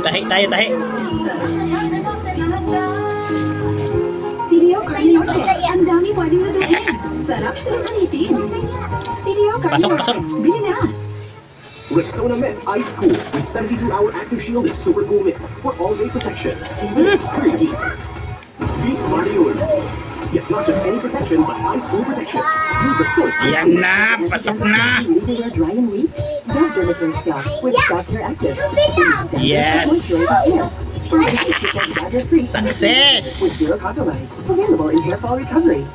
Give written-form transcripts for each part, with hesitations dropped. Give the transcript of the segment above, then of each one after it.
Tahi tayo, tahi. Ang dami pwedeng lutuin. Sarap sulit-ulitin. Pasok, pasok. Bili na. Rexona Mint Ice Cool with 72-hour active shield and super cool mint for all-day protection, even in extreme heat. Beat Marion. Yes, not just any protection, but ice cool protection. Use Rexona Ice Yan na, pasok na. Leaving hair dry and weak? Don't dermature scalp with Scalp Care Active. Yes. Success. With zero compromise. Available in hair fall recovery.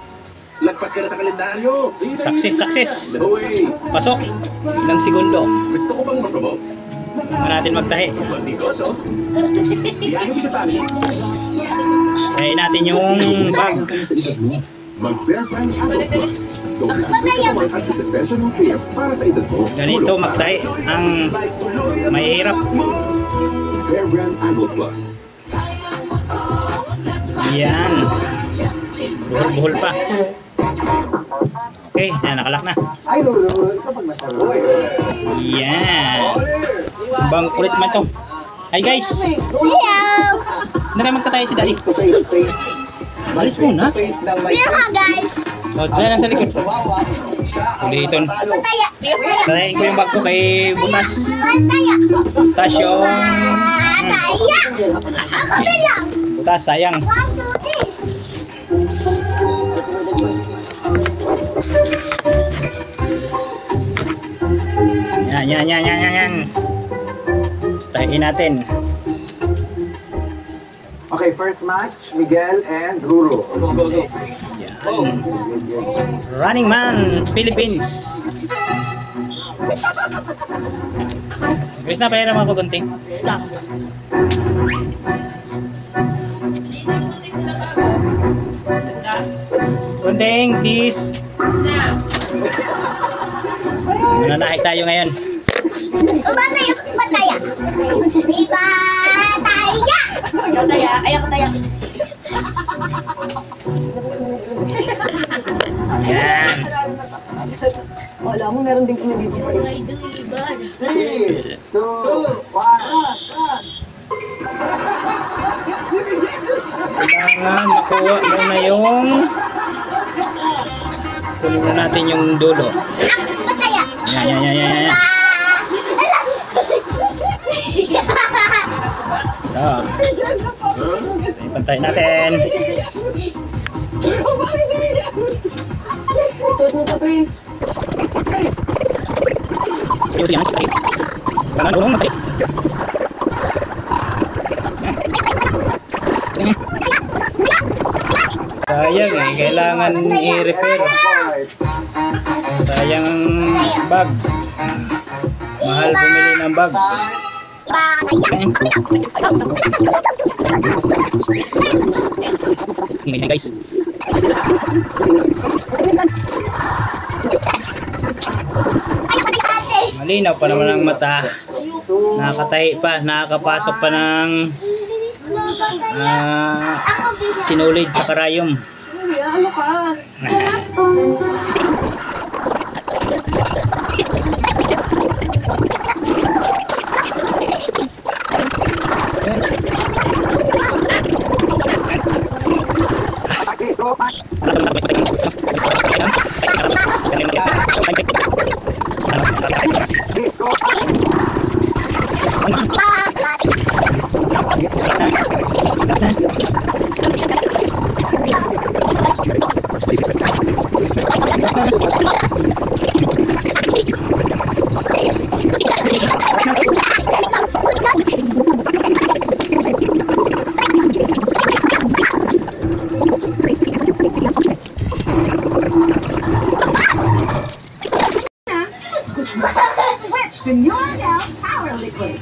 Lagpas ka na sa kalendaryo. Success, success. No way. Pasok. Ilang segundo. Gusto ko bang mag-promote? Huwag natin magtahi. Mandigoso. Biyahe sa family. Tahi natin yung bag. Mag-Bear Brand Adult Plus. Doble ang anti-suspension nutrients para sa edad mo. Ganito magtahi ang mahirap. Bear Brand Adult Plus. Yan. Buhol-buhol pa. Okay, yan, nakalak na. Ay, no, kapag masarap. Yan. Bang kulit man to. Hi guys. Hello! Hindi kayo magtatayo si Daddy. Alis muna. Hello guys! O, dyan lang sa likod. Dito. Pataya! Tatayin ko yung bag ko kay Butas. Pataya! Butas yung... Pataya! Ako na lang! Butas, sayang. 1, 2, 3! Yan. Tahiin natin. Okay, first match, Miguel and Ruru. Go. Yan. Running Man, Philippines. Chris, na pala naman ako gunting. Gunting, please. Mananahi tayo ngayon. Pataya! Pataya! Pataya! Pataya! Ayak, pataya! Yan. Wala mo, meron din kami dito. 3, 2, 1. Kailangan makuha muna yung... Kunin na natin yung dulo. Pataya! Yan. Pantay natin. Suot mo to, pre. Sige, yan. Kanan, dulong, matay. Sayang eh, kailangan i-repair. Sayang ang bag. Mahal bumili ng bag. Tingnan guys. Malinaw pa naman ang mata. Nakakatahi pa, nakakapasok pa ng sinulid sa karayom. Ano ka? Switch to Nordal Power Liquid.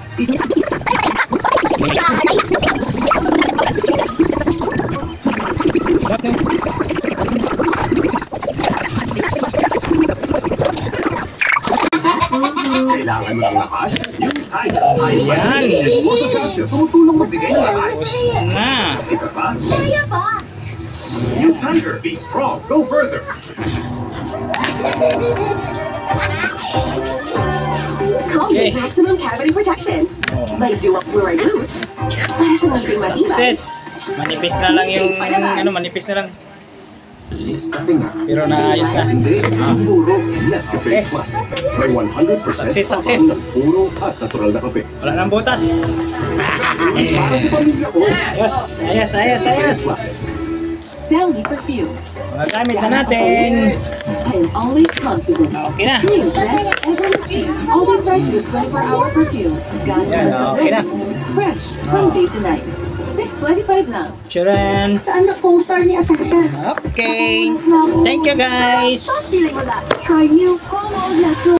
Kailangan mo ng lakas? Yung Tiger. Ayan. Sa calcium, tumutulong magbigay ng lakas. Tapos na. Isa pa? Kaya ba? New Tiger, be strong. Go further. Okay. Maximum cavity protection. Oh. May dual fluoride boost. Para sa ngipin matibay. Success! Manipis na lang yung, manipis na lang. Tabi nga. Pero naayos na. Hindi, puro Okay. Nescafe Plus. May 100% Success, success. ng puro at natural na kape. Wala nang butas. Para sa pamilya ko. Ayos, ayos, ayos, ayos. Downy perfume. Mga gamit na natin. I am always confident. Okay na. New best ever received. Always fresh with 24-hour perfume. Gone Yan, okay na. Fresh from day to night. 6.25 lang. Churan. Saan na co-star ni Atasha? Okay. Thank you guys. Feeling relaxed. Try new Promo Natural.